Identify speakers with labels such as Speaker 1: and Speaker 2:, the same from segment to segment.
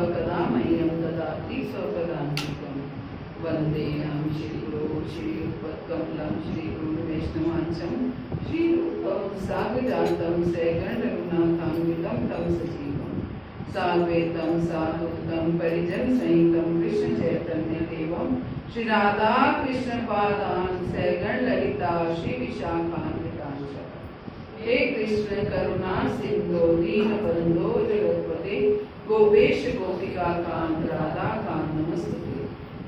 Speaker 1: कदा मह्यं ददाति स्वपदान्तिकं। वन्देऽहं श्रीगुरो श्रीयुतपत्कमलं श्रीगुरुवैष्णवांशं श्रीरूपं साग्रजातं सैकण्डरघुनाथान्वितं तं सजीवं साद्वैतं साधुतं परिजनसहितं कृष्णचैतन्यदेवं श्रीराधा कृष्णपादान् सैगणललिता श्रीविशाखान्वितांश। हे कृष्ण करुणा सिंधो दीनबंधो जगत्पते गोपेश गोपिका कांत राधा कांत नमस्तुते।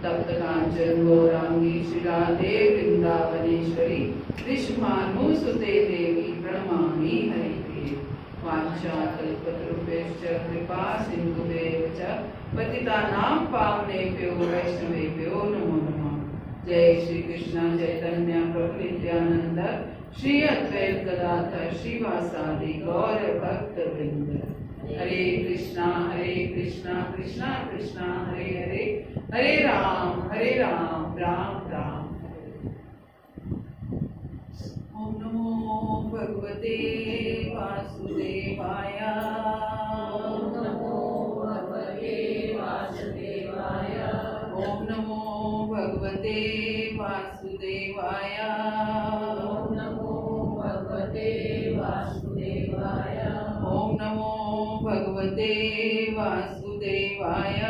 Speaker 1: तप्त कांचन गौरांगी श्री राधे वृंदावनेश्वरी विश्वानुसुते देवी प्रणमामि हरिप्रिये। वाञ्छाकल्पतरुभ्यश्च कृपा सिन्धुभ्येव च पतितानां पावनेभ्यो वैष्णवेभ्यो नमो नमः। जय श्री कृष्ण चैतन्य प्रभु नित्यानंद श्री अद्वैत गदाधर श्रीवासादि गौर भक्त वृंद। हरे कृष्णा कृष्णा कृष्णा हरे हरे, हरे राम राम राम। ओम नमो भगवते वासुदेवाय।
Speaker 2: ओम नमो भगवते वासुदेवाय।
Speaker 1: ओम नमो भगवते वासुदेवाय।
Speaker 2: ओम नमो भगवते वासुदेवाय।
Speaker 1: ओम नमो भगवते वासुदेवाय।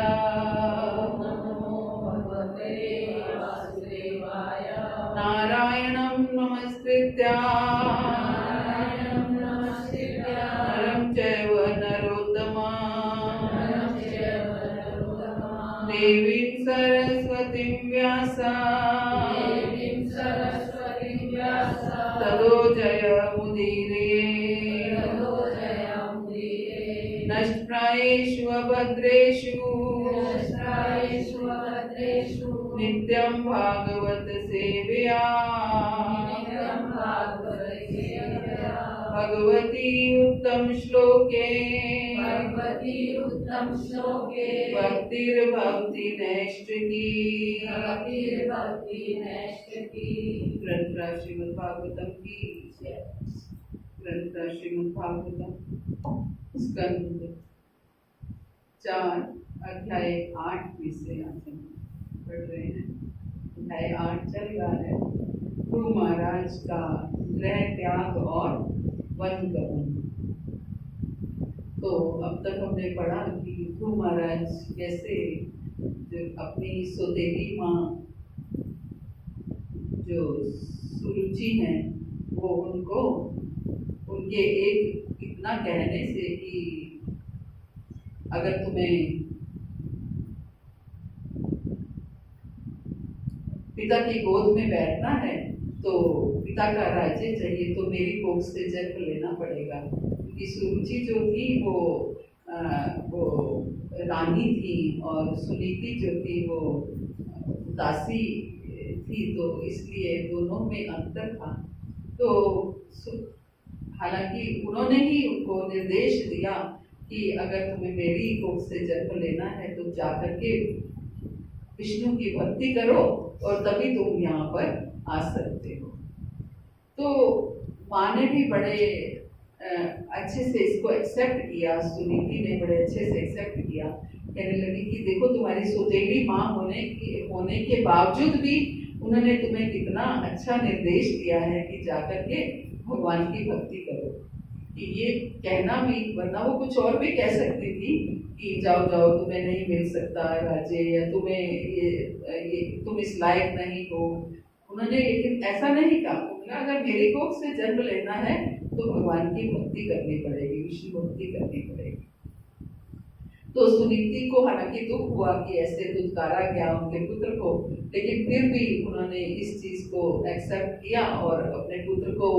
Speaker 2: ओम नमो भगवते वासुदेवाय।
Speaker 1: नारायणं नमस्कृत्य
Speaker 2: नारायणं नमस्कृत्य
Speaker 1: नरं चैव नरोत्तमं
Speaker 2: नरं चैव नरोत्तमं
Speaker 1: देवीं सरस्वतीं
Speaker 2: देवीं सरस्वतीं व्यास
Speaker 1: ततो जयमुदीरये।
Speaker 2: ततो जयमुदीरये।
Speaker 1: नष्टप्रायेषु अभद्रेषु
Speaker 2: नष्टायेषु अभद्रेषु
Speaker 1: नित्यं भागवत सेवया।
Speaker 2: नित्यं भागवतसेवया।
Speaker 1: भगवती उत्तम श्लोके
Speaker 2: भगवती उत्तम श्लोके
Speaker 1: भक्तिर्भवति नैष्ठिकी।
Speaker 2: भक्तिर्भवति नैष्ठिकी।
Speaker 1: ग्रंथ श्रीमद्भागवतम की जय। ग्रंथ श्रीमद्भागवतम स्कंद 4 अध्याय 8 में से आज हम पढ़ रहे हैं। अध्याय 8 चल रहा है ध्रुव महाराज का गृह त्याग और वन गमन। तो अब तक हमने पढ़ा कि ध्रुव महाराज कैसे जो अपनी सौतेली माँ जो सुरुचि है वो उनको उनके एक इतना कहने से कि अगर तुम्हें पिता की गोद में बैठना है तो पिता का राज्य चाहिए तो मेरी कोख से जन्म लेना पड़ेगा। क्योंकि सुरुचि जो थी वो रानी थी और सुनीति जो थी वो दासी थी, तो इसलिए दोनों में अंतर था। तो हालांकि उन्होंने ही उनको निर्देश दिया कि अगर तुम्हें मेरी कोख से जन्म लेना है तो जाकर के विष्णु की भक्ति करो और तभी तुम यहाँ पर आ सकते हो। तो माँ ने भी बड़े अच्छे से इसको एक्सेप्ट किया, सुनीति ने बड़े अच्छे से एक्सेप्ट किया। कहने लगी कि देखो तुम्हारी सौतेली माँ होने के बावजूद भी उन्होंने तुम्हें कितना अच्छा निर्देश दिया है कि जाकर के भगवान की भक्ति करो। कि ये कहना भी, वरना वो कुछ और भी कह सकती थी कि जाओ जाओ तुम्हें नहीं मिल सकता राज्य, या तुम्हें ये तुम इस लायक नहीं हो। उन्होंने लेकिन ऐसा नहीं कहा। उन्होंने अगर मेरी कोख से जन्म लेना है तो भगवान की भक्ति करनी पड़ेगी, विष्णु भक्ति करनी पड़ेगी। तो सुनीति को हालांकि दुख हुआ कि ऐसे दुत्कारा गया उनके पुत्र को, लेकिन फिर भी उन्होंने इस चीज को एक्सेप्ट किया और अपने पुत्र को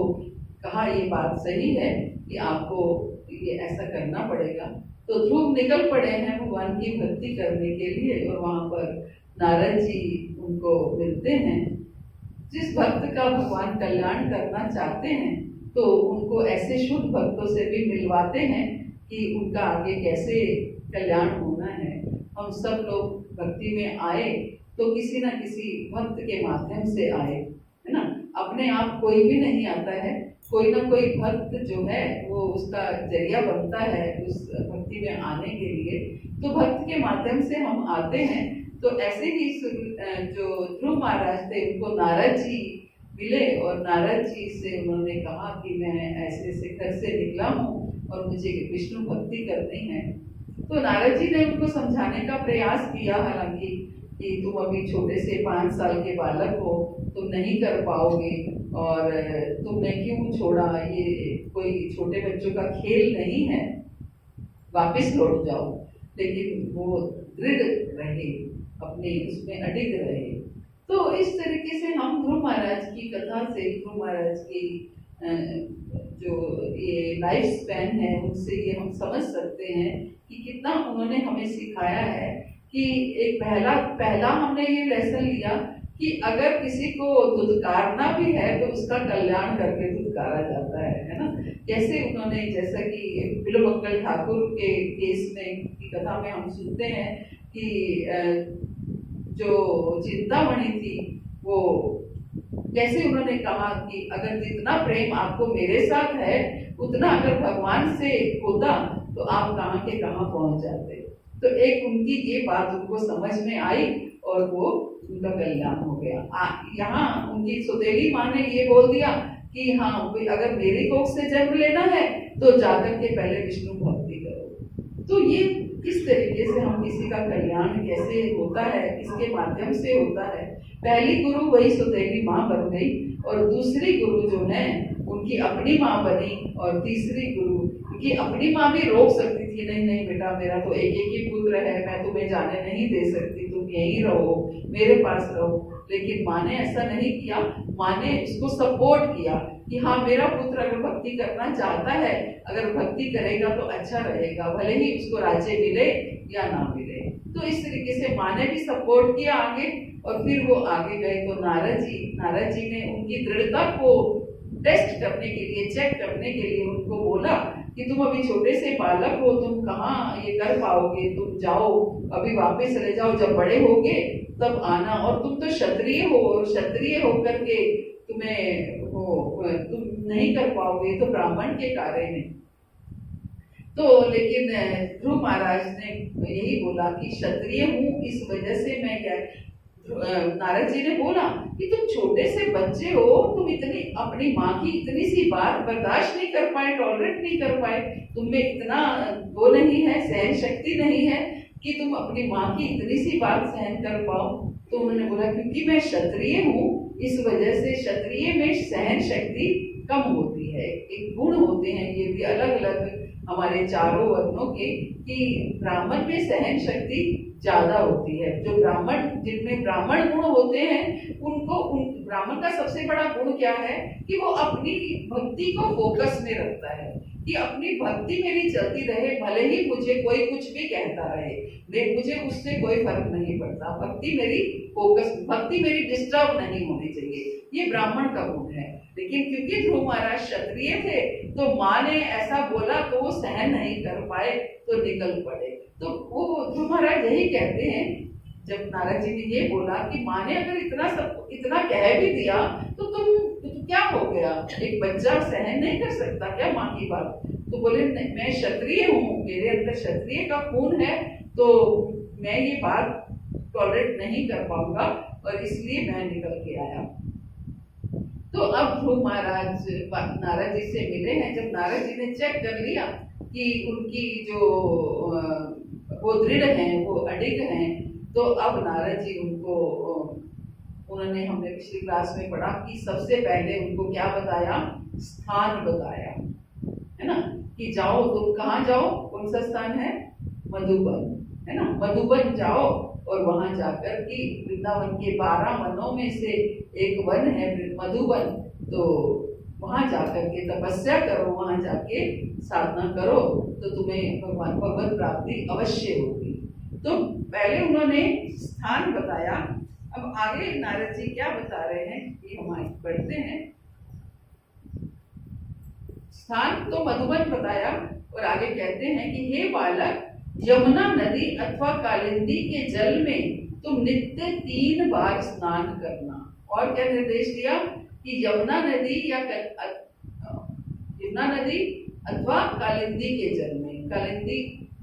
Speaker 1: कहा ये बात सही है कि आपको ये ऐसा करना पड़ेगा। तो ध्रुव निकल पड़े हैं भगवान की भक्ति करने के लिए और वहां पर नारद जी उनको मिलते हैं। जिस भक्त का भगवान कल्याण करना चाहते हैं तो उनको ऐसे शुद्ध भक्तों से भी मिलवाते हैं कि उनका आगे कैसे कल्याण होना है। हम सब लोग भक्ति में आए तो किसी ना किसी भक्त के माध्यम से आए, है ना। अपने आप कोई भी नहीं आता है, कोई ना कोई भक्त जो है वो उसका जरिया बनता है उस भक्ति में आने के लिए। तो भक्त के माध्यम से हम आते हैं। तो ऐसे ही जो ध्रुव महाराज थे उनको नारद जी मिले और नारद जी से उन्होंने कहा कि मैं ऐसे ऐसे घर से निकला हूँ और मुझे विष्णु भक्ति करनी है। तो नारद जी ने उनको समझाने का प्रयास किया, हालांकि कि तुम अभी छोटे से 5 साल के बालक हो, तुम नहीं कर पाओगे और तुमने क्यों छोड़ा, ये कोई छोटे बच्चों का खेल नहीं है, वापस लौट जाओ। लेकिन वो दृढ़ रहे, अपने उसमें अडिग रहे। तो इस तरीके से हम ध्रुव महाराज की कथा से, ध्रुव महाराज की जो ये लाइफ स्पैन है उनसे ये हम समझ सकते हैं कि कितना उन्होंने हमें सिखाया है। कि एक पहला हमने ये लेसन लिया कि अगर किसी को धुतकारना भी है तो उसका कल्याण करके धुतकारा जाता है ना। कैसे उन्होंने, जैसा कि बिलोबक्कल ठाकुर के केस में की कथा में हम सुनते हैं कि जो चिंतामणि थी वो कैसे उन्होंने कहा कि अगर जितना प्रेम आपको मेरे साथ है उतना अगर भगवान से होता तो आप कहाँ के कहाँ पहुंच जाते। तो एक उनकी ये बात उनको समझ में आई और वो उनका कल्याण हो गया। यहाँ उनकी सौतेली माँ ने ये बोल दिया कि हाँ अगर मेरी कोख से जन्म लेना है तो जाकर के पहले विष्णु भक्ति करो। तो ये किस तरीके से हम किसी का कल्याण कैसे होता है, किसके माध्यम से होता है। पहली गुरु वही सौतेली माँ बन गई और दूसरी गुरु जो है उनकी अपनी माँ बनी और तीसरी गुरु, क्योंकि अपनी माँ भी रोक सकती थी, नहीं नहीं बेटा मेरा तो एक ही पुत्र है, मैं तुम्हें जाने नहीं दे सकती, तुम यहीं रहो, मेरे पास रहो। लेकिन माँ ने ऐसा नहीं किया, माँ ने उसको सपोर्ट किया कि हाँ मेरा पुत्र अगर भक्ति करना चाहता है, अगर भक्ति करेगा तो अच्छा रहेगा, भले ही उसको राज्य मिले या ना मिले। तो इस तरीके से माँ ने भी सपोर्ट किया आगे और फिर वो आगे गए। तो नारद जी ने उनकी दृढ़ता को टेस्ट करने के लिए, चेक करने के लिए उनको बोला कि तुम अभी छोटे से बालक हो, तुम कहाँ ये कर पाओगे, तुम जाओ अभी वापस चले जाओ, जब बड़े होगे तब आना। और तुम तो क्षत्रिय हो और क्षत्रिय होकर के तुम नहीं कर पाओगे, तो ब्राह्मण के कार्य है। तो लेकिन ध्रुव महाराज ने यही बोला कि क्षत्रिय हूँ इस वजह से मैं क्या, नारद जी ने बोला कि तुम छोटे से बच्चे हो, तुम इतनी अपनी माँ की इतनी सी बात बर्दाश्त नहीं कर पाए, टॉलरेट नहीं कर पाए, तुम में इतना वो नहीं है, सहन शक्ति नहीं है कि तुम अपनी माँ की इतनी सी बात सहन कर पाओ। तो उन्होंने बोला क्योंकि मैं क्षत्रिय हूँ इस वजह से क्षत्रिय में सहन शक्ति कम होती है। एक गुण होते हैं ये भी अलग अलग हमारे चारों वर्णों के, कि ब्राह्मण में सहन शक्ति ज्यादा होती है। जो ब्राह्मण, जिनमें ब्राह्मण गुण होते हैं उनको, ब्राह्मण का सबसे बड़ा गुण क्या है कि वो अपनी भक्ति को फोकस में रखता है कि अपनी भक्ति मेरी चलती रहे, भले ही मुझे कोई कुछ भी कहता रहे, मुझे उससे कोई फर्क नहीं पड़ता, भक्ति मेरी फोकस, भक्ति मेरी डिस्टर्ब नहीं होनी चाहिए। ये ब्राह्मण का गुण है। लेकिन क्योंकि ध्रुव महाराज क्षत्रिय थे तो माँ ने ऐसा बोला तो वो सहन नहीं कर पाए तो निकल पड़े। तो वो ध्रुव महाराज यही कहते हैं, जब नारद जी ने ये बोला कि माँ ने अगर इतना कह भी दिया तो तुम क्या हो गया, एक बच्चा सहन नहीं कर सकता क्या माँ की बात। तो बोले मैं क्षत्रिय हूँ, मेरे अंदर क्षत्रिय का खून है, तो मैं ये बात टॉलरेट नहीं कर पाऊंगा और इसलिए मैं निकल के आया। तो अब ध्रुव महाराज नारद जी से मिले हैं। जब नारद जी ने चेक कर लिया कि उनकी जो वो दृढ़ हैं, वो अडिग हैं, तो अब नारद जी उन्होंने, हमने पिछली क्लास में पढ़ा कि सबसे पहले उनको क्या बताया, स्थान बताया, है ना, कि जाओ, तुम कहाँ जाओ, कौन सा स्थान है, मधुबन, है ना, मधुबन जाओ और वहां जाकर कि वृंदावन के 12 वनों में से एक वन है मधुबन, तो वहां जाकर के तपस्या करो, वहां जाके साधना करो तो तुम्हें भगवत प्राप्ति अवश्य होगी। तो पहले उन्होंने स्थान बताया। अब आगे नारद जी क्या बता रहे हैं कि हम आगे पढ़ते हैं। स्थान तो मधुबन बताया और आगे कहते हैं कि हे बालक, यमुना नदी अथवा कालिंदी के जल में तुम नित्य 3 बार स्नान करना। और क्या निर्देश दिया कि यमुना नदी अथवा कालिंदी के जल में, कालिंदी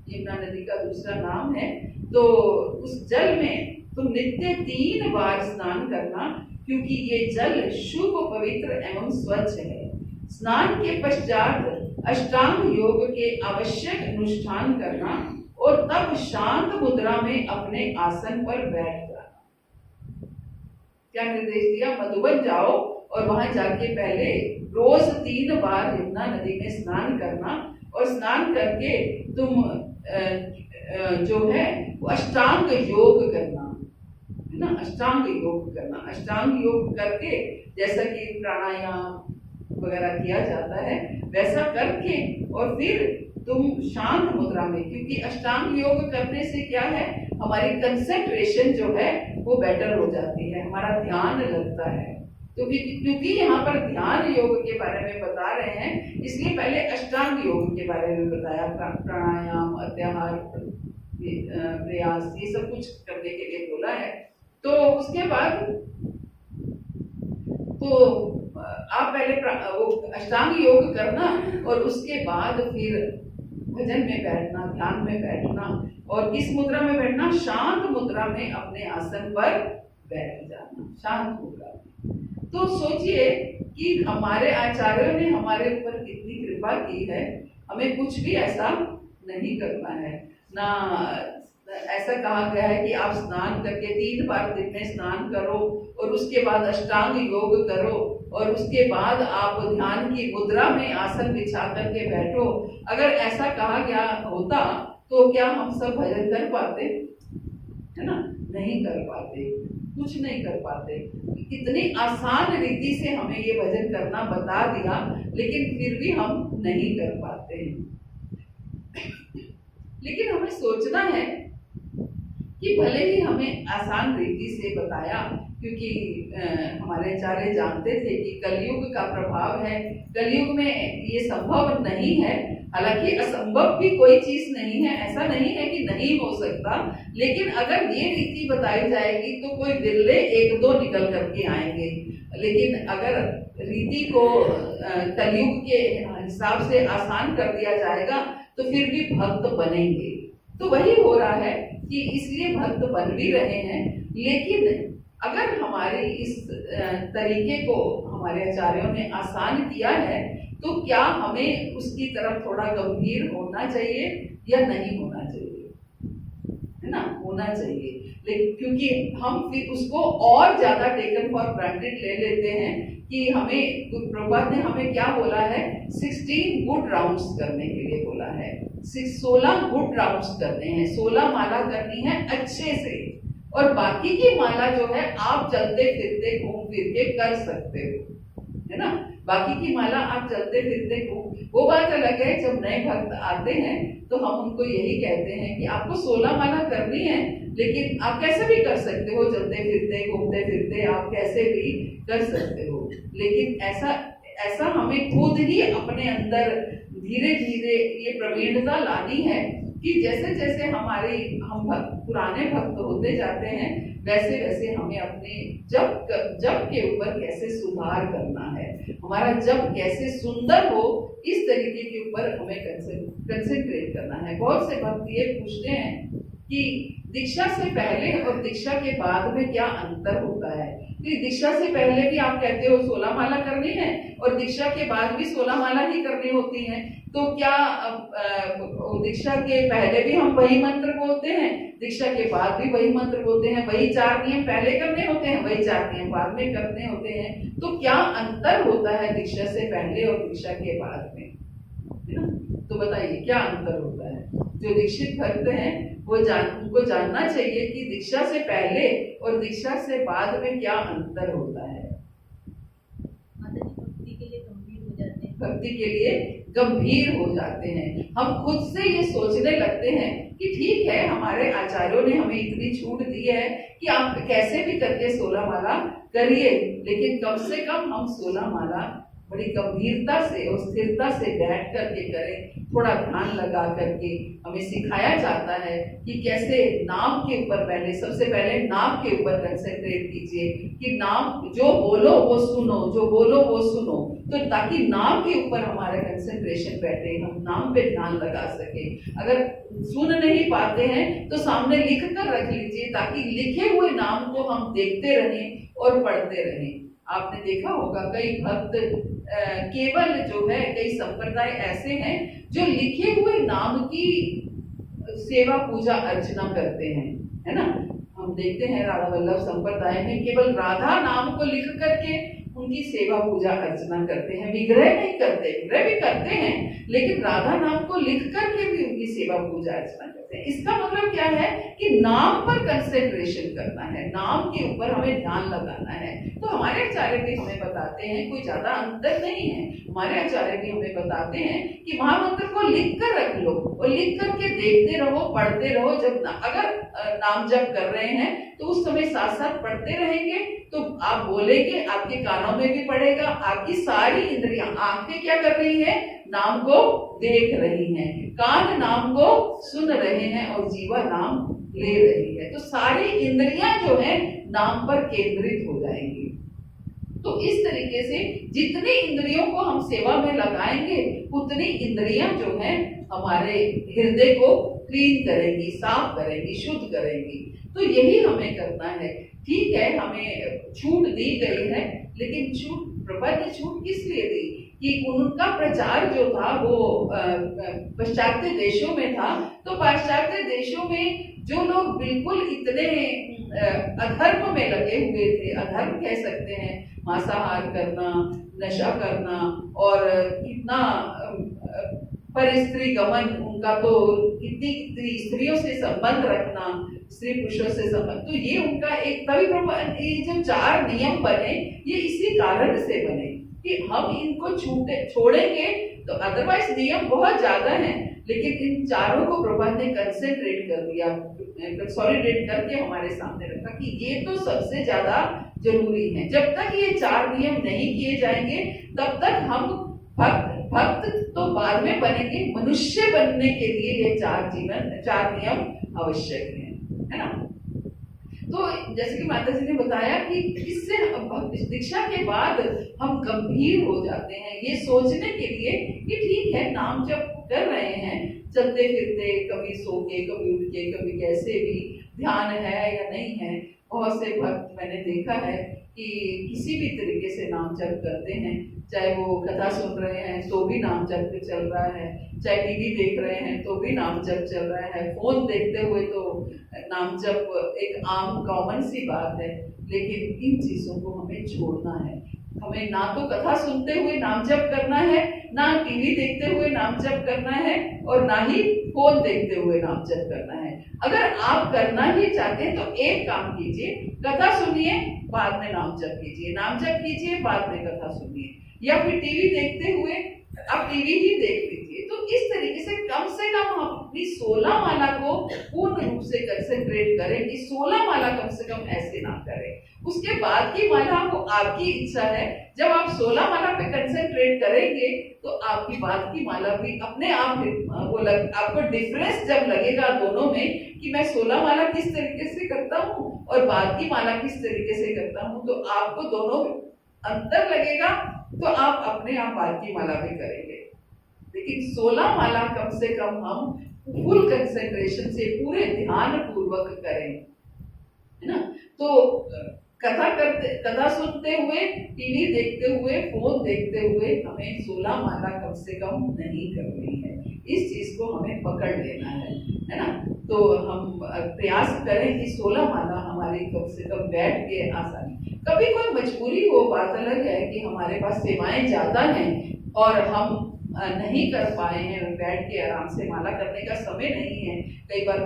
Speaker 1: यमुना नदी का दूसरा नाम है। तो उस जल में तुम नित्य 3 बार स्नान करना, क्योंकि ये जल शुभ, पवित्र एवं स्वच्छ है। स्नान के पश्चात अष्टांग योग के आवश्यक अनुष्ठान करना और तब शांत मुद्रा में अपने आसन पर बैठ जाना। क्या निर्देश दिया? मधुबन जाओ और वहां जाके पहले रोज 3 बार यमुना नदी में स्नान करना, और स्नान करके तुम जो है वो अष्टांग योग करना, है ना। अष्टांग योग करना, अष्टांग योग करके जैसा कि प्राणायाम वगैरह किया जाता है वैसा करके, और फिर तुम शांत मुद्रा में, क्योंकि अष्टांग योग करने से क्या है, हमारी कंसंट्रेशन जो है वो बेटर हो जाती है, हमारा ध्यान लगता है। तो क्योंकि यहाँ पर ध्यान योग के बारे में बता रहे हैं, इसलिए पहले अष्टांग योग के बारे में बताया। प्राणायाम, अध्याहार, प्रयास, ये सब कुछ करने के लिए बोला है। तो उसके बाद तो आप पहले वो अष्टांग योग करना, और उसके बाद फिर भजन में बैठना, ध्यान में बैठना, और किस मुद्रा में बैठना? शांत मुद्रा में अपने आसन पर बैठ जाना, शांत मुद्रा में। तो सोचिए कि हमारे आचार्यों ने हमारे ऊपर कितनी कृपा की है। हमें कुछ भी ऐसा नहीं करना है ना। ऐसा कहा गया है कि आप स्नान करके 3 बार दिन में स्नान करो, और उसके बाद अष्टांग योग करो, और उसके बाद आप ध्यान की मुद्रा में आसन बिछा करके बैठो। अगर ऐसा कहा गया होता तो क्या हम सब भजन कर पाते? है ना, नहीं कर पाते, कुछ नहीं कर पाते। इतनी आसान रीति से हमें ये भजन करना बता दिया, लेकिन फिर भी हम नहीं कर पाते हैं। लेकिन हमें सोचना है कि भले ही हमें आसान रीति से बताया, क्योंकि हमारे आचार्य जानते थे कि कलयुग का प्रभाव है, कलयुग में ये संभव नहीं है। हालांकि असंभव भी कोई चीज नहीं है, ऐसा नहीं है कि नहीं हो सकता, लेकिन अगर ये रीति बताई जाएगी तो कोई बिरले 1-2 निकल करके आएंगे। लेकिन अगर रीति को कलयुग के हिसाब से आसान कर दिया जाएगा तो फिर भी भक्त बनेंगे। तो वही हो रहा है कि इसलिए भक्त बन भी रहे हैं। लेकिन अगर हमारे इस तरीके को हमारे आचार्यों ने आसान किया है, तो क्या हमें उसकी तरफ थोड़ा गंभीर होना चाहिए या नहीं होना चाहिए? है ना, होना चाहिए। लेकिन क्योंकि हम फिर उसको और ज्यादा टेकन फॉर ग्रांटेड ले लेते हैं कि हमें, प्रभुपाद ने हमें क्या बोला है? 16 गुड राउंड्स करने के लिए बोला है। 16 गुड राउंड्स करने हैं, 16 माला करनी है अच्छे से, और बाकी की माला जो है आप चलते फिरते घूम फिर के कर सकते हो, है ना। बाकी की माला आप चलते फिरते घूम, वो बात अलग है। जब नए भक्त आते हैं तो हम उनको यही कहते हैं कि आपको 16 माला करनी है, लेकिन आप कैसे भी कर सकते हो, चलते फिरते घूमते फिरते आप कैसे भी कर सकते हो। लेकिन ऐसा हमें खुद ही अपने अंदर धीरे धीरे ये प्रवीणता लानी है कि जैसे जैसे हम पुराने भक्त होते जाते हैं, वैसे वैसे हमें अपने जप के ऊपर कैसे सुधार करना है, हमारा जप कैसे सुंदर हो, इस तरीके के ऊपर हमें कंसंट्रेट करना है। बहुत से भक्त ये पूछते हैं कि दीक्षा से पहले और दीक्षा के बाद में क्या अंतर होता है। दीक्षा से पहले भी आप कहते हो 16 माला करनी है, और दीक्षा के बाद भी 16 माला ही करनी होती है, तो क्या दीक्षा के पहले भी हम वही मंत्र बोलते हैं, दीक्षा के बाद भी वही मंत्र बोलते हैं, वही 4 नियम पहले करने होते हैं, वही 4 नियम बाद में करने होते हैं, तो क्या अंतर होता है दीक्षा से पहले और दीक्षा के बाद में? है ना, तो बताइए क्या अंतर होता है। जो दीक्षित भक्त हैं उनको जानना चाहिए कि दीक्षा से पहले और दीक्षा से बाद में क्या अंतर होता है।
Speaker 3: भक्ति के लिए गंभीर हो जाते हैं,
Speaker 1: भक्ति के लिए गंभीर हो जाते हैं। हम खुद से ये सोचने लगते हैं कि ठीक है, हमारे आचार्यों ने हमें इतनी छूट दी है कि आप कैसे भी करके 16 माला करिए, लेकिन कम से कम हम 16 माला बड़ी गंभीरता से और स्थिरता से बैठ करके करें, थोड़ा ध्यान लगा करके। हमें सिखाया जाता है कि कैसे नाम के ऊपर सबसे पहले नाम के ऊपर कंसंट्रेट कीजिए कि नाम जो बोलो वो सुनो, जो बोलो वो सुनो, तो ताकि नाम के ऊपर हमारा कंसंट्रेशन बैठे, हम नाम पे ध्यान लगा सके। अगर सुन नहीं पाते हैं तो सामने लिख कर रख लीजिए ताकि लिखे हुए नाम को हम देखते रहें और पढ़ते रहें। आपने देखा होगा कई भक्त केवल जो है, कई संप्रदाय ऐसे हैं जो लिखे हुए नाम की सेवा पूजा अर्चना करते हैं, है ना। हम देखते हैं राधा वल्लभ संप्रदाय में केवल राधा नाम को लिख करके उनकी सेवा पूजा अर्चना करते हैं, विग्रह नहीं करते, विग्रह भी करते हैं लेकिन राधा नाम को लिख करके भी उनकी सेवा पूजा अर्चना करते हैं। इसका मतलब क्या है कि नाम पर कंसेंट्रेशन करना है, नाम के ऊपर हमें ध्यान लगाना है। तो हमारे आचार्य भी हमें बताते हैं, कोई ज्यादा अंतर नहीं है, हमारे आचार्य भी हमें बताते हैं कि महामंत्र को लिख कर रख लो और लिख करके देखते रहो, पढ़ते रहो। जब अगर नाम जप कर रहे हैं तो उस समय साथ साथ पढ़ते रहेंगे तो आप बोलेंगे, आपके कानों में भी पड़ेगा, आपकी सारी इंद्रियां, आंखें क्या कर रही है, नाम को देख रही हैं, कान नाम को सुन रहे हैं और जीवा नाम ले रही है। तो सारी इंद्रियां जो है नाम पर केंद्रित हो जाएंगी। तो इस तरीके से जितनी इंद्रियों को हम सेवा में लगाएंगे उतनी इंद्रियां जो है हमारे हृदय को क्लीन करेंगी, साफ करेंगी, शुद्ध करेंगी। तो यही हमें करना है। ठीक है, हमें छूट दी गई है, लेकिन प्रभुपाद ने छूट किस लिए दी कि उनका प्रचार जो था वो पाश्चात्य देशों में था। तो पाश्चात्य देशों में जो लोग बिल्कुल इतने अधर्म में लगे हुए थे, अधर्म कह सकते हैं, मांसाहार करना, नशा करना और इतना परस्त्री गमन, उनका तो इतनी स्त्रियों से संबंध रखना, स्त्री पुरुषों से संबंध, तो ये उनका एक तभी ये जो 4 नियम बने ये इसी कारण से बने कि हम इनको छोड़ेंगे तो अदरवाइज नियम बहुत ज्यादा हैं, लेकिन इन चारों को प्रभुपाद ने कंसेंट्रेट कर दिया, कंसोलिडेट करके हमारे सामने रखा कि ये तो सबसे ज्यादा जरूरी है। जब तक ये 4 नियम नहीं किए जाएंगे तब तक हम भक्त तो बाद में बनेंगे, मनुष्य बनने के लिए ये 4 नियम आवश्यक है ना। तो जैसे कि माता जी ने बताया कि इससे दीक्षा के बाद हम गंभीर हो जाते हैं ये सोचने के लिए कि ठीक है, नाम जब कर रहे हैं, चलते फिरते, कभी सो के, कभी उठ के, कभी कैसे भी, ध्यान है या नहीं है। बहुत से भक्त मैंने देखा है कि किसी भी तरीके से नाम जप करते हैं, चाहे वो कथा सुन रहे हैं तो भी नाम जप चल रहा है, चाहे टीवी देख रहे हैं तो भी नाम जप चल रहा है, फोन देखते हुए तो नाम जप एक आम कॉमन सी बात है। लेकिन इन चीजों को हमें छोड़ना है। हमें ना तो कथा सुनते हुए नाम जप करना है, ना टीवी देखते हुए नाम जप करना है और ना ही फोन देखते हुए नाम जप करना है। अगर आप करना ही चाहते हैं तो एक काम कीजिए, कथा सुनिए, बाद में नाम जप कीजिए, नाम जप कीजिए, बाद में कथा सुनिए, या फिर टीवी देखते हुए आप टीवी ही देख लीजिए। तो इस तरीके से कम हम अपनी 16 माला को पूर्ण रूप से कंसेंट्रेट करें कि 16 माला कम से कम ऐसे ना करें। उसके बाद की माला वो आपकी इच्छा है। जब आप 16 माला पे कंसेंट्रेट करेंगे तो आपकी बाद की माला भी अपने आप आपको डिफरेंस जब लगेगा दोनों में कि मैं 16 माला किस तरीके से करता हूँ और बाद की माला किस तरीके से करता हूँ, तो आपको दोनों अंतर लगेगा, तो आप अपने आप बाद की माला भी करेंगे। लेकिन 16 माला कम से कम हम फुल कंसेंट्रेशन से पूरे ध्यान पूर्वक करें, है ना। तो कथा सुनते हुए, टीवी देखते हुए, फोन देखते हुए हमें 16 माला कम से कम नहीं करनी है। इस चीज को हमें पकड़ लेना है ना। तो हम प्रयास करें कि 16 माला हमारी कम से कम बैठ के आसानी। कभी कोई मजबूरी हो, बात अलग है कि हमारे पास सेवाएं ज्यादा हैं और हम नहीं कर पाए हैं, बैठ के आराम से माला करने का समय नहीं है। कई बार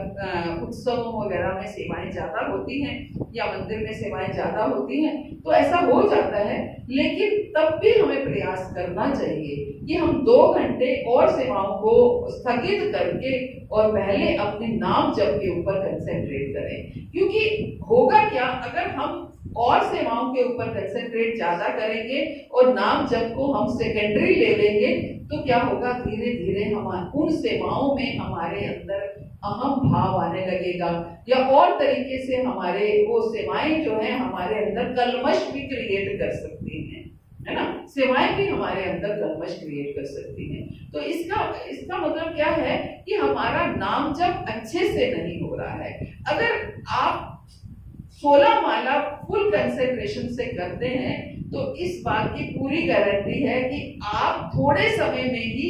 Speaker 1: उत्सवों वगैरह में सेवाएं ज्यादा होती हैं या मंदिर में सेवाएं ज्यादा होती हैं, तो ऐसा हो जाता है। लेकिन तब भी हमें प्रयास करना चाहिए कि हम 2 घंटे और सेवाओं को स्थगित करके और पहले अपने नाम जप के ऊपर कंसेंट्रेट करें। क्योंकि होगा क्या, अगर हम और सेवाओं के ऊपर कंसंट्रेट ज्यादा करेंगे और नाम जप को हम सेकेंडरी ले लेंगे, तो क्या होगा, धीरे धीरे हम उन सेवाओं में हमारे अंदर अहम भाव आने लगेगा, या और तरीके से हमारे वो सेवाएं जो है हमारे अंदर कलमश भी क्रिएट कर सकती हैं, है ना। सेवाएं भी हमारे अंदर कलमश क्रिएट कर सकती हैं। तो इसका मतलब क्या है कि हमारा नाम जप अच्छे से नहीं हो रहा है। अगर आप 16 माला फुल कंसेंट्रेशन से करते हैं तो इस बात की पूरी गारंटी है कि आप थोड़े समय में ही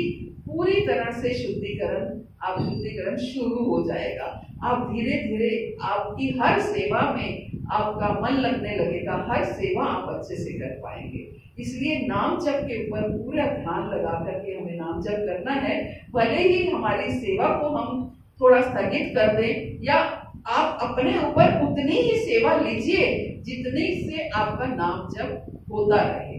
Speaker 1: पूरी तरह से शुद्धिकरण शुरू हो जाएगा। आप धीरे धीरे आपकी हर सेवा में आपका मन लगने लगेगा, हर सेवा आप अच्छे से कर पाएंगे। इसलिए नाम जप के ऊपर पूरा ध्यान लगा करके हमें नाम जप करना है। भले ही हमारी सेवा को हम थोड़ा स्थगित कर दें, या आप अपने ऊपर उतनी ही सेवा लीजिए जितनी से आपका नाम जप होता रहे,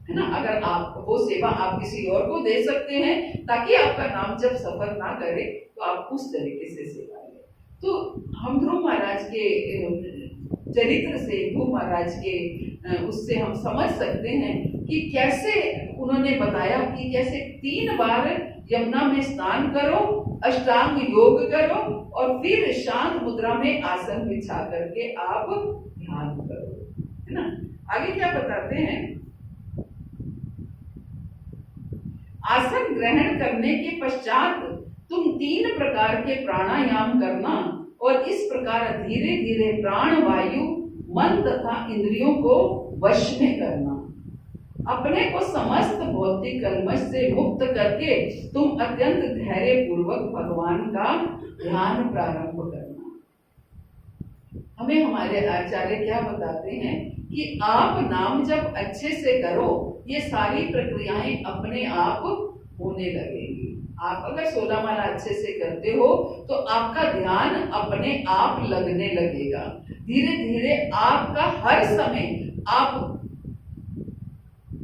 Speaker 1: है ना। अगर आप वो सेवा आप किसी और को दे सकते हैं ताकि आपका नाम जप सफर ना करे, तो आप उस तरीके से सेवा लें। तो हम ध्रुव महाराज के चरित्र से, ध्रुव महाराज के उससे हम समझ सकते हैं कि कैसे उन्होंने बताया कि कैसे 3 बार यमुना में स्नान करो, अष्टांग योग करो और फिर शांत मुद्रा में आसन बिछा करके आप ध्यान करो, है ना। आगे क्या बताते हैं, आसन ग्रहण करने के पश्चात तुम 3 प्रकार के प्राणायाम करना और इस प्रकार धीरे धीरे प्राण वायु, मन तथा इंद्रियों को वश में करना। अपने को समस्त भौतिक कलमश से मुक्त करके तुम अत्यंत धैर्य पूर्वक भगवान का ध्यान प्रारंभ करना। हमें हमारे आचार्य क्या बताते हैं कि आप नाम जब अच्छे से करो, ये सारी प्रक्रियाएं अपने आप होने लगेगी। आप अगर 16 माला अच्छे से करते हो तो आपका ध्यान अपने आप लगने लगेगा। धीरे धीरे आपका हर समय, आप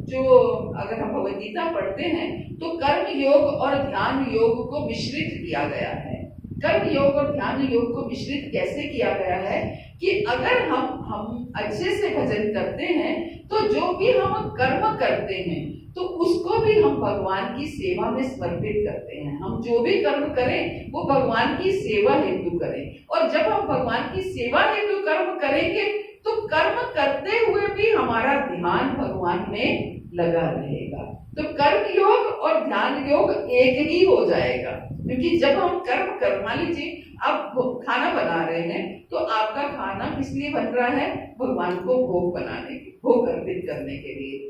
Speaker 1: जो अगर हम भगवद गीता पढ़ते हैं तो कर्म योग और ध्यान योग को मिश्रित किया गया है। कर्म योग और ध्यान योग को मिश्रित कैसे किया गया है कि अगर हम अच्छे से भजन करते हैं तो जो भी हम कर्म करते हैं तो उसको भी हम भगवान की सेवा में समर्पित करते हैं। हम जो भी कर्म करें वो भगवान की सेवा हेतु करें, और जब हम भगवान की सेवा हेतु कर्म करेंगे तो कर्म करते हुए भी हमारा ध्यान भगवान में लगा रहेगा। तो कर्म योग और ध्यान योग एक ही हो जाएगा, क्योंकि जब हम कर्म मान लीजिए आप खाना बना रहे हैं तो आपका खाना किस लिए बन रहा है, भगवान को भोग बनाने के, भोग अर्पित करने के लिए।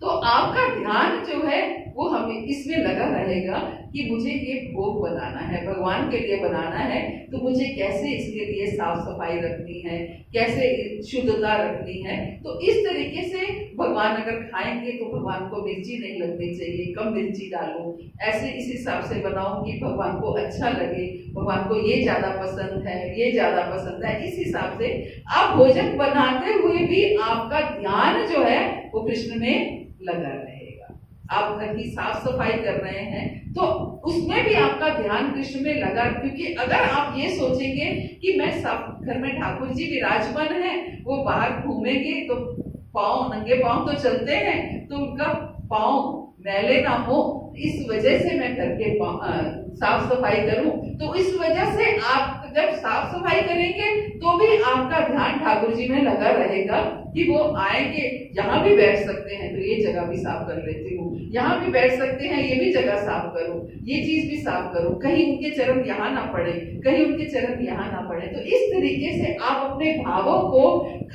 Speaker 1: तो आपका ध्यान जो है वो हमें इसमें लगा रहेगा कि मुझे ये भोग बनाना है, भगवान के लिए बनाना है, तो मुझे कैसे इसके लिए साफ सफाई रखनी है, कैसे शुद्धता रखनी है। तो इस तरीके से भगवान अगर खाएंगे तो भगवान को मिर्ची नहीं लगनी चाहिए, कम मिर्ची डालो, ऐसे इस हिसाब से बनाओ कि भगवान को अच्छा लगे, भगवान को ये ज्यादा पसंद है, ये ज्यादा पसंद है। इस हिसाब से आप भोजन बनाते हुए भी आपका ध्यान जो है वो कृष्ण में लगा रहेगा। आप घर की साफ सफाई कर रहे हैं तो उसमें भी आपका ध्यान कृष्ण में लगा, क्योंकि अगर आप ये सोचेंगे कि मैं सब घर में ठाकुर जी विराजमान है, वो बाहर घूमेंगे तो पाँव, नंगे पाँव तो चलते हैं, तो उनका पाँव मैले ना हो, इस वजह से मैं घर के साफ सफाई करूं। तो इस वजह से आप जब साफ सफाई करेंगे तो भी आपका ध्यान ठाकुर जी में लगा रहेगा कि वो आएंगे, यहाँ भी बैठ सकते हैं तो ये जगह भी साफ कर लेती हूँ, यहाँ भी बैठ सकते हैं ये भी जगह साफ करो, ये चीज भी साफ करो, कहीं उनके चरण यहाँ ना पड़े, कहीं उनके चरण यहाँ ना पड़े। तो इस तरीके से आप अपने भावों को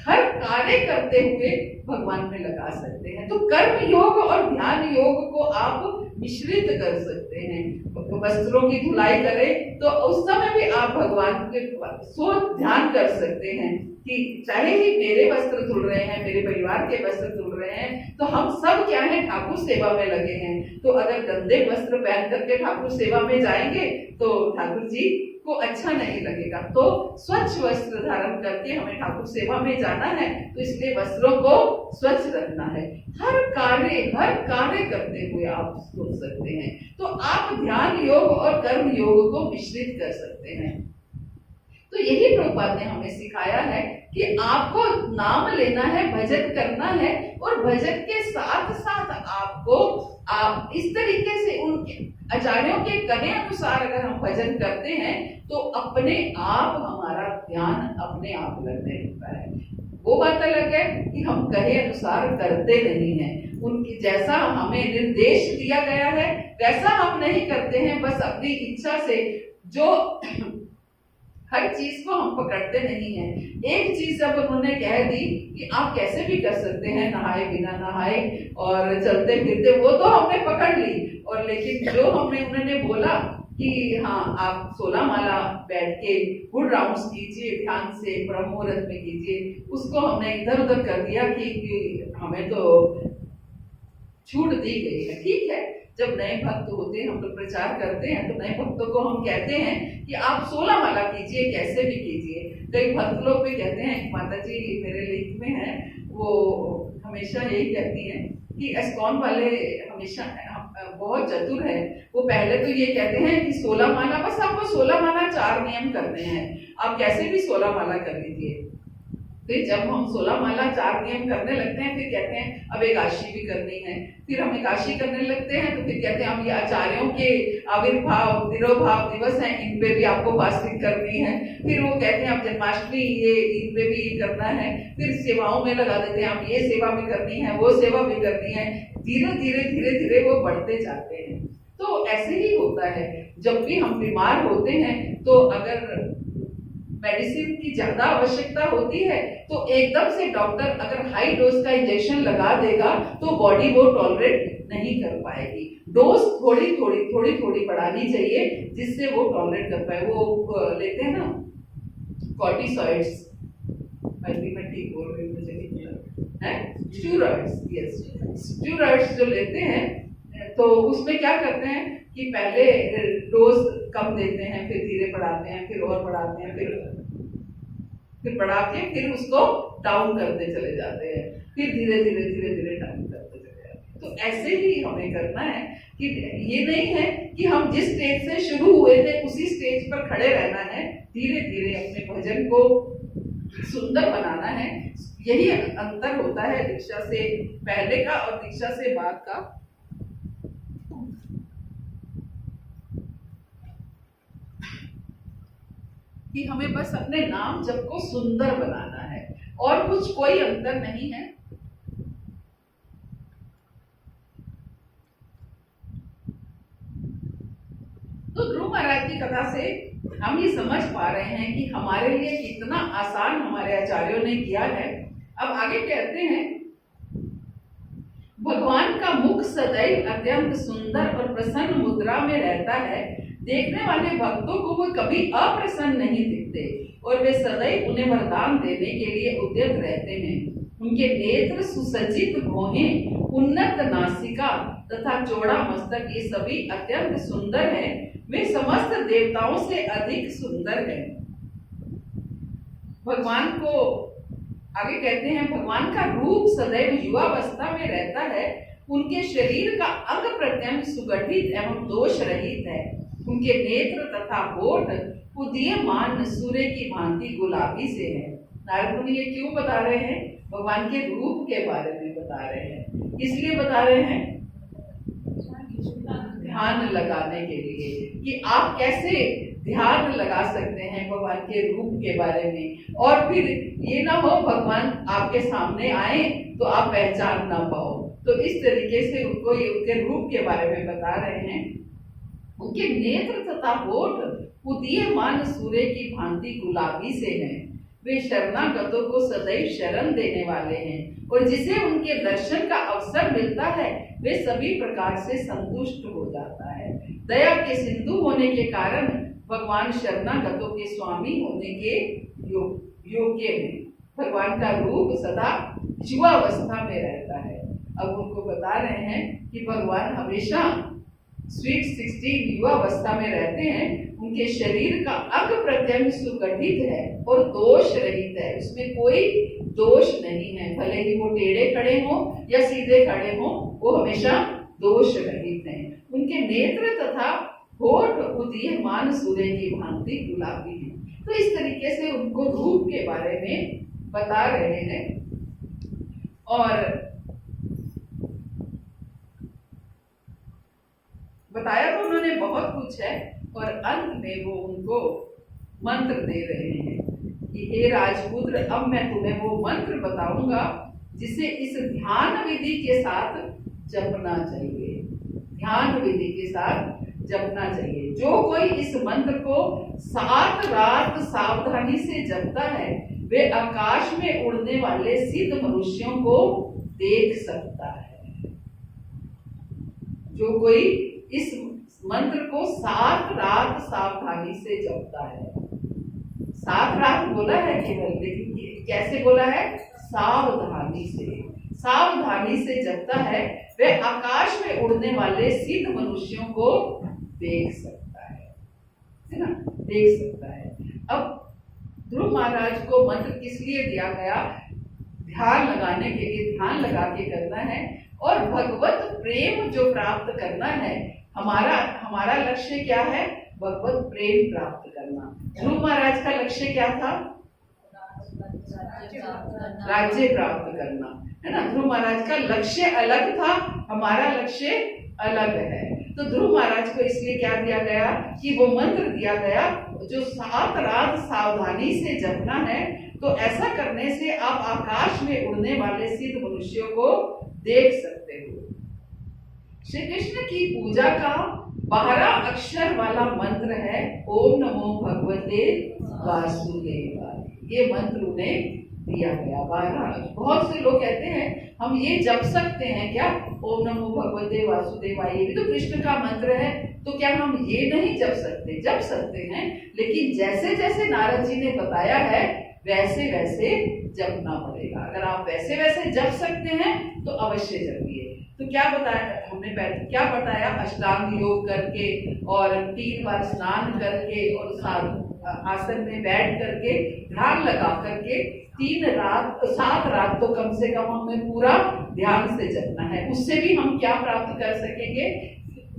Speaker 1: हर कार्य करते हुए भगवान में लगा सकते हैं। तो कर्म योग और ध्यान योग को आप मिश्रित कर सकते हैं। वस्त्रों की धुलाई करें तो उस समय भी आप भगवान के सोच ध्यान कर सकते हैं कि चाहे ही मेरे वस्त्र धुल रहे हैं, मेरे परिवार के वस्त्र धुल रहे हैं, तो हम सब क्या है, ठाकुर सेवा में लगे हैं। तो अगर गंदे वस्त्र पहन करके ठाकुर सेवा में जाएंगे तो ठाकुर जी को अच्छा नहीं लगेगा। तो स्वच्छ वस्त्र धारण करके हमें ठाकुर सेवा में जाना है, तो इसलिए वस्त्रों को स्वच्छ रखना है। हर कार्य करते हुए आप सोच सकते हैं। तो आप ध्यान योग और कर्म योग को मिश्रित कर सकते हैं। तो यही प्रभुपाद ने हमें सिखाया है कि आपको नाम लेना है, भजन करना है, और भजन के साथ साथ आपको आप इस तरीके से उनके आचार्यों के कहे अनुसार अगर हम भजन करते हैं तो अपने आप हमारा ध्यान अपने आप लगने लगता है। वो बात अलग है कि हम कहे अनुसार करते नहीं हैं, उनकी जैसा हमें निर्देश दिया गया है वैसा हम नहीं करते हैं, बस अपनी इच्छा से जो हर चीज को हम पकड़ते नहीं हैं। एक चीज जब उन्होंने कह दी कि आप कैसे भी कर सकते हैं, नहाए बिना नहाए और चलते फिरते, वो तो हमने पकड़ ली, और लेकिन जो हमने उन्होंने बोला कि हाँ आप 16 माला बैठ के गुड राउंड्स कीजिए, ध्यान से ब्रह्म मुहूर्त में कीजिए, उसको हमने इधर उधर कर दिया कि हमें तो छूट दी गई है। ठीक है, जब नए भक्त होते हैं, हम लोग प्रचार करते हैं, तो नए भक्तों को हम कहते हैं कि आप 16 माला कीजिए, कैसे भी कीजिए। कई भक्त लोग भी कहते हैं, माता जी मेरे लिंक में है, वो हमेशा यही कहती हैं कि एस्कॉन वाले हमेशा बहुत चतुर है, वो पहले तो ये कहते हैं कि 16 माला, बस आपको 16 माला 4 नियम करने हैं, आप कैसे भी 16 माला कर लीजिए। फिर जब हम 16 माला 4 नियम करने लगते हैं, फिर कहते हैं अब एकादशी भी करनी है, फिर हम एकादशी करने लगते हैं, तो फिर कहते हैं हम ये आचार्यों के आविर्भाव तिरोभाव दिवस हैं, इन पे भी आपको फास्टिंग करनी है। फिर वो कहते हैं अब जन्माष्टमी, ये इन पे भी करना है। फिर सेवाओं में लगा देते हैं, आप ये सेवा भी करनी है, वो सेवा भी करनी है। धीरे धीरे वो बढ़ते जाते हैं। तो ऐसे ही होता है, जब भी हम बीमार होते हैं तो अगर मेडिसिन की ज्यादा आवश्यकता होती है तो एकदम से डॉक्टर अगर हाई डोज का इंजेक्शन लगा देगा तो बॉडी वो टॉलरेट नहीं कर पाएगी। डोज थोड़ी थोड़ी बढ़ानी चाहिए जिससे वो टॉलरेट कर पाए। वो लेते हैं ना कॉर्टिसॉइड्स, मैं ठीक बोल रही हूँ, मुझे नहीं पता है, स्टेरॉइड्स, यस स्टेरॉइड्स जो लेते हैं तो उसमें क्या करते हैं कि पहले डोज कम देते हैं, फिर धीरे बढ़ाते हैं, फिर और बढ़ाते हैं, फिर बढ़ा के फिर उसको डाउन करते चले जाते हैं, फिर धीरे धीरे डाउन करते चले जाते हैं। तो ऐसे ही हमें करना है कि ये नहीं है कि हम जिस स्टेज से शुरू हुए थे उसी स्टेज पर खड़े रहना है, धीरे धीरे अपने भजन को सुंदर बनाना है। यही अंतर होता है दीक्षा से पहले का और दीक्षा से बाद का। कि हमें बस अपने नाम जप को सुंदर बनाना है और कुछ कोई अंतर नहीं है। तो ध्रुव महाराज की कथा से हम ये समझ पा रहे हैं कि हमारे लिए कितना आसान हमारे आचार्यों ने किया है। अब आगे कहते हैं, भगवान का मुख सदैव अत्यंत सुंदर और प्रसन्न मुद्रा में रहता है। देखने वाले भक्तों को वो कभी अप्रसन्न नहीं दिखते और वे सदैव उन्हें वरदान देने के लिए उद्यत रहते हैं। उनके नेत्र सुसज्जित भौहें, उन्नत नासिका तथा चौड़ा मस्तक, ये सभी अत्यंत सुंदर हैं। वे समस्त देवताओं से अधिक सुंदर हैं। भगवान को आगे कहते हैं, भगवान का रूप सदैव युवावस्था में रहता है। उनके शरीर का अंग प्रत्यंग सुगठित एवं दोष रहित है। उनके नेत्र तथा होठ उदीयमान सूर्य की भांति गुलाबी से है। नारद मुनि ये क्यों बता रहे हैं? भगवान के रूप के बारे में बता रहे हैं। इसलिए बता रहे हैं ध्यान लगाने के लिए कि आप कैसे ध्यान लगा सकते हैं भगवान के रूप के बारे में। और फिर ये ना हो भगवान आपके सामने आए तो आप पहचान ना पाओ। तो इस तरीके से उनको ये उनके रूप के बारे में बता रहे हैं। उनके नेत्र तथा होठ उदीयमान सूर्य की भांति गुलाबी से हैं। वे शरणागतों को सदैव शरण देने वाले हैं और जिसे उनके दर्शन का अवसर मिलता है वे सभी प्रकार से संतुष्ट हो जाता है। दया के सिंधु होने के कारण भगवान शरणागतों के स्वामी होने के योग्य हैं। भगवान का रूप सदा युवावस्था में रहता है। अब उनको बता रहे हैं कि भगवान हमेशा स्वीट 16 युवावस्था में रहते हैं। उनके शरीर का अंग प्रत्यंग सुगठित है और दोष रहित है, उसमें कोई दोष नहीं है। भले ही वो टेढ़े खड़े हों या सीधे खड़े हों, वो हमेशा दोष रहित हैं। उनके नेत्र तथा होठ उदीयमान सूर्य की भांति गुलाबी है। तो इस तरीके से उनको रूप के बारे में बता रहे हैं और बताया तो उन्होंने बहुत कुछ है और अंत में वो उनको मंत्र दे रहे हैं कि हे राजपुत्र, अब मैं तुम्हें वो मंत्र बताऊंगा जिसे इस ध्यान विधि के साथ जपना चाहिए। ध्यान विधि के साथ जपना चाहिए। जो कोई इस मंत्र को 7 रात सावधानी से जपता है वे आकाश में उड़ने वाले सिद्ध मनुष्यों को देख सकता है। जो कोई इस मंत्र को 7 रात सावधानी से जपता है। 7 रात बोला है केवल, लेकिन कैसे बोला है? सावधानी से। सावधानी से जपता है वे आकाश में उड़ने वाले सिद्ध मनुष्यों को देख सकता है ना, देख सकता है। अब ध्रुव महाराज को मंत्र किस लिए दिया गया? ध्यान लगाने के लिए, ध्यान लगा के करना है और भगवत प्रेम जो प्राप्त करना है। हमारा लक्ष्य क्या है? भगवत प्रेम प्राप्त करना। ध्रुव महाराज का लक्ष्य क्या था? राज्य प्राप्त करना, है ना। ध्रुव महाराज का लक्ष्य अलग था, हमारा लक्ष्य अलग है। तो ध्रुव महाराज को इसलिए क्या दिया गया कि वो मंत्र दिया गया जो 7 रात सावधानी से जपना है। तो ऐसा करने से आप आकाश में उड़ने वाले सिद्ध मनुष्यों को देख सकते हो। श्री कृष्ण की पूजा का 12 अक्षर वाला मंत्र है ओम नमो भगवते वासुदेवाय। ये मंत्र उन्हें दिया गया 12। बहुत से लोग कहते हैं हम ये जप सकते हैं क्या? ओम नमो भगवते वासुदेवाय, ये भी तो कृष्ण का मंत्र है, तो क्या हम ये नहीं जप सकते? जप सकते हैं, लेकिन जैसे जैसे नारद जी ने बताया है वैसे वैसे जपना पड़ेगा। अगर आप वैसे वैसे जप सकते हैं तो अवश्य जपिए। तो क्या बताया हमने? क्या बताया? अष्टांग योग करके और 3 बार स्नान करके और आसन में बैठ करके ध्यान लगा करके 7 रात तो कम से कम हमें पूरा ध्यान से जपना है। उससे भी हम क्या प्राप्त कर सकेंगे?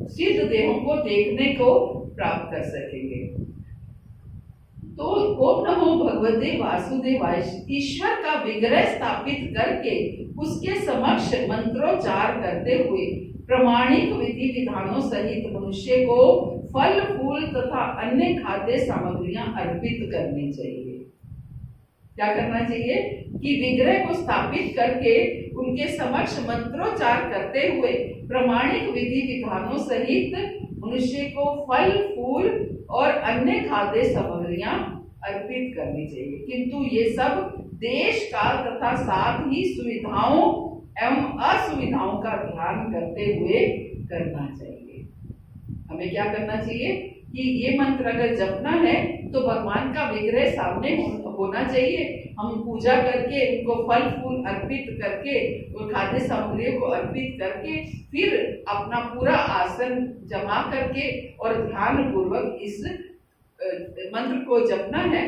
Speaker 1: सिद्ध देहों को देखने को प्राप्त कर सकेंगे। तो ओम नमो भगवते वासुदेवाय, ईश्वर का विग्रह स्थापित करके उसके समक्ष मंत्रोच्चार करते हुए प्रमाणिक विधि विधानों सहित मनुष्य को फल फूल तथा अन्य खाद्य सामग्रियां अर्पित करनी चाहिए। क्या करना चाहिए? कि विग्रह को स्थापित करके उनके समक्ष मंत्रोच्चार करते हुए प्रमाणिक विधि विधानों सहित मनुष्य को फल फूल और अन्य खाद्य सामग्रियां अर्पित करनी चाहिए। किंतु ये सब देश काल तथा साथ ही सुविधाओं एवं असुविधाओं का ध्यान करते हुए करना चाहिए। हमें क्या करना चाहिए कि ये मंत्र अगर जपना है तो भगवान का विग्रह सामने होना चाहिए। हम पूजा करके उनको फल फूल अर्पित करके और खाद्य सामग्रियों को अर्पित करके फिर अपना पूरा आसन जमा करके और ध्यान पूर्वक इस मंत्र को जपना है।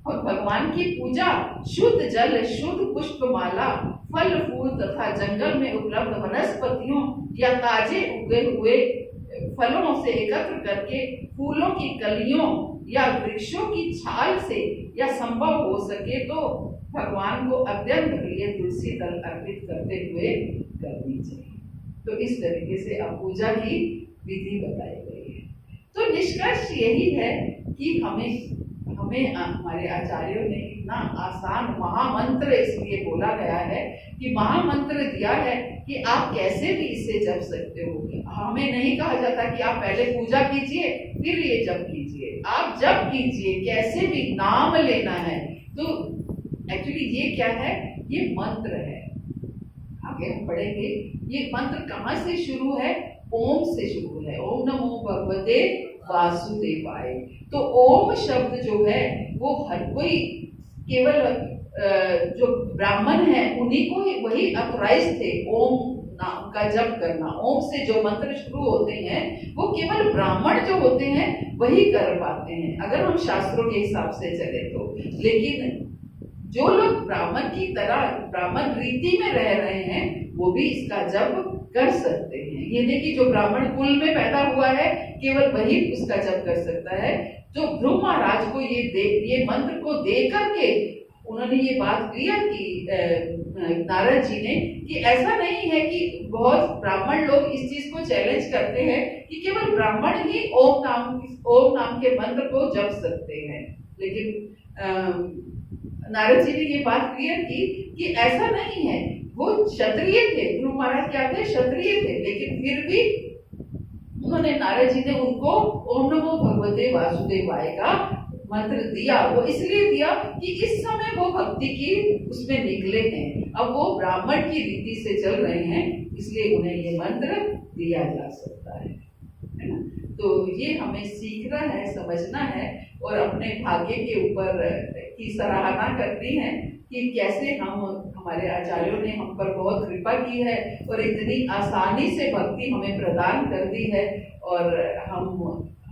Speaker 1: और भगवान की पूजा शुद्ध जल, शुद्ध पुष्पमाला, फल फूल तथा जंगल में उपलब्ध वनस्पतियों या ताजे उगे हुए फलों से एकत्र करके फूलों की कलियों या वृक्षों की छाल से या संभव हो सके तो भगवान को अत्यंत प्रिय तुलसी दल अर्पित करते हुए करनी चाहिए। तो इस तरीके से अब पूजा की विधि बताई गई है। तो निष्कर्ष यही है कि हमें हमारे आचार्यों ने इतना आसान महामंत्र इसलिए बोला गया है कि महामंत्र दिया है कि आप कैसे भी इसे जप सकते हो। हमें नहीं कहा जाता कि आप पहले पूजा कीजिए फिर ये जप कीजिए। आप जप कीजिए, कैसे भी नाम लेना है। तो एक्चुअली ये क्या है? ये मंत्र है। आगे हम पढ़ेंगे ये मंत्र कहाँ से शुरू है? ओम से शुरू है। ओम नमो भगवते वासुदेवाय। तो ओम शब्द जो है वो हर कोई, केवल जो ब्राह्मण है उन्हीं को ही वही अथोराइज थे ओम नाम का जप करना। ओम से जो मंत्र शुरू होते हैं वो केवल ब्राह्मण जो होते हैं वही कर पाते हैं, अगर हम शास्त्रों के हिसाब से चले तो। लेकिन जो लोग ब्राह्मण की तरह ब्राह्मण रीति में रह रहे हैं वो भी इसका जप कर सकते हैं। ये नहीं कि जो ब्राह्मण कुल में पैदा हुआ है केवल वही उसका जप कर सकता है। जो ध्रुव महाराज को ये मंत्र को दे करके उन्होंने ये बात क्लियर की नारद जी ने कि ऐसा नहीं है कि बहुत ब्राह्मण लोग इस चीज को चैलेंज करते हैं कि केवल ब्राह्मण ही ओम नाम के मंत्र को जप सकते हैं, लेकिन नारद जी ने ये बात क्लियर की कि ऐसा नहीं है। वो क्षत्रिय थे, ध्रुव महाराज क्या थे? क्षत्रिय थे, लेकिन फिर भी उन्होंने नारद जी ने उनको ओम नमो भगवते वासुदेवाय का मंत्र दिया। वो इसलिए दिया कि इस समय वो भक्ति की उसमें निकले हैं, अब वो ब्राह्मण की रीति से चल रहे हैं, इसलिए उन्हें ये मंत्र दिया जा सकता है ना। तो ये हमें सीखना है, समझना है और अपने भाग्य के ऊपर की सराहना करनी है कि कैसे हमारे आचार्यों ने हम पर बहुत कृपा की है और इतनी आसानी से भक्ति हमें प्रदान कर दी है और हम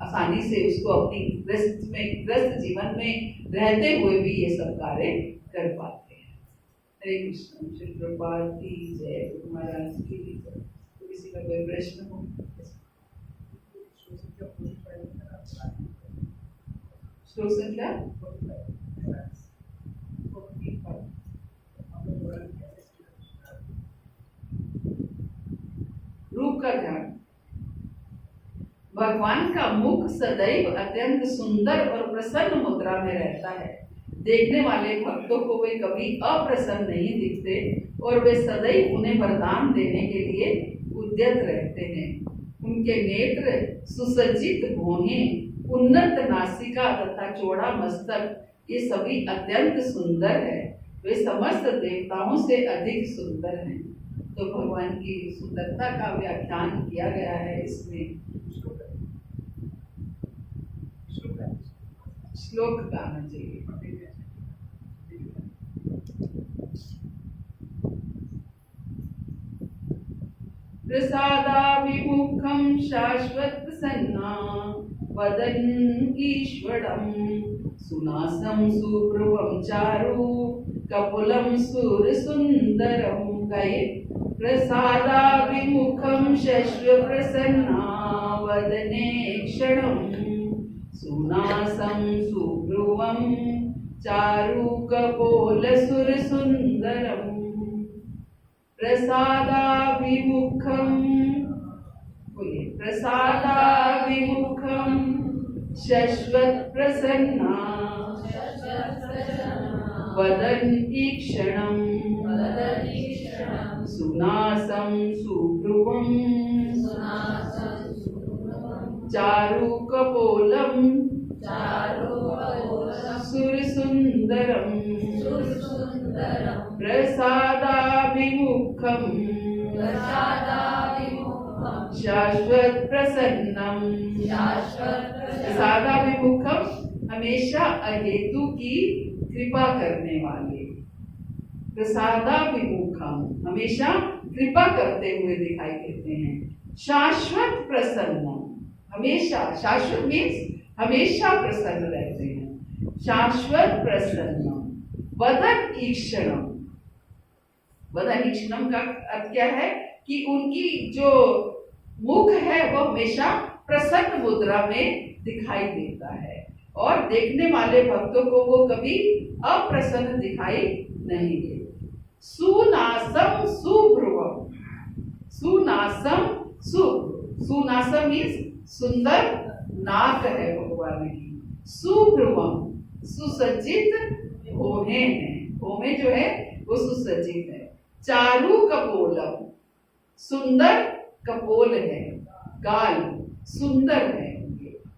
Speaker 1: आसानी से उसको अपनी ग्रस्त जीवन में रहते हुए भी ये सब कार्य कर पाते हैं। हरे कृष्ण। श्री प्रभुपाद की जय, गुरु महाराज की जय। तो किसी का कोई प्रश्न हो? श्लोक संख्या रूप का ध्यान। भगवान का मुख सदैव अत्यंत सुंदर और प्रसन्न मुद्रा में रहता है। देखने वाले भक्तों को वे कभी अप्रसन्न नहीं दिखते और वे सदैव उन्हें वरदान देने के लिए उद्यत रहते हैं। उनके नेत्र, सुसज्जित भौहें, उन्नत नासिका तथा चौड़ा मस्तक, ये सभी अत्यंत सुंदर है। वे समस्त देवताओं से अधिक सुंदर हैं। तो भगवान की सुंदरता का व्याख्यान किया गया है इसमें। श्लोक गाना चाहिए। प्रसादाभिमुखं शाश्वत प्रसन्ना वदन् ईश्वरं सुनासं सुभ्रुवं चारु कपुलं सुरसुन्दरं। गए प्रसादाभिमुखं शाश्वत प्रसन्ना वदने क्षणं सुनासं सुभ्रुवं चारु कपोलसुरसुन्दरम्। प्रसादाभिमुखं, बोलिए, प्रसादाभिमुखं शाश्वत प्रसन्ना वदन् ईक्षणं सुनासं सुभ्रुवं चारु कपोलं सुरसुन्दरम्। प्रसादाभिमुखं शाश्वत प्रसन्नम। प्रसादाभिमुखम हमेशा अहेतु की कृपा करने वाले। प्रसादाभिमुखम हमेशा कृपा करते हुए दिखाई देते हैं। शाश्वत प्रसन्नम, हमेशा, शाश्वत मीन्स हमेशा प्रसन्न रहते हैं। शाश्वत प्रसन्नम। वदन ईक्षणम, वदन ईक्षणम का अर्थ क्या है कि उनकी जो मुख है वो हमेशा प्रसन्न मुद्रा में दिखाई देता है और देखने वाले भक्तों को वो कभी अप्रसन्न दिखाई नहीं देते। सुनासम सुभ्रुवम, सुनासम सुनासम मीन्स सुंदर नाक है भगवान की। सुभ्रुवम सुसज्जित भौहें हैं, भौहें जो है वो सुसज्जित है। चारु कपोलम, सुंदर कपोल है, गाल सुंदर है।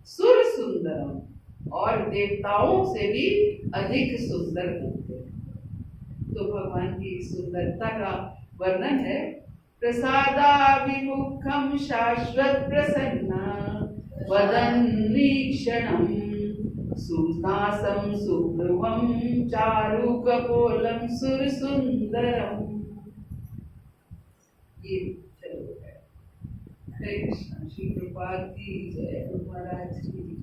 Speaker 1: सुर सुंदरम, और देवताओं से भी अधिक सुंदर होते हैं। तो भगवान की सुंदरता का वर्णन है। प्रसादाभिमुखम शाश्वत प्रसन्ना वदन्नीक्षणं सुनासं सुभ्रुवं चारु कपोलं सुरसुन्दरम्। ये चलो, हरे कृष्ण। श्री प्रभुपाद की जय, गुरु महाराज की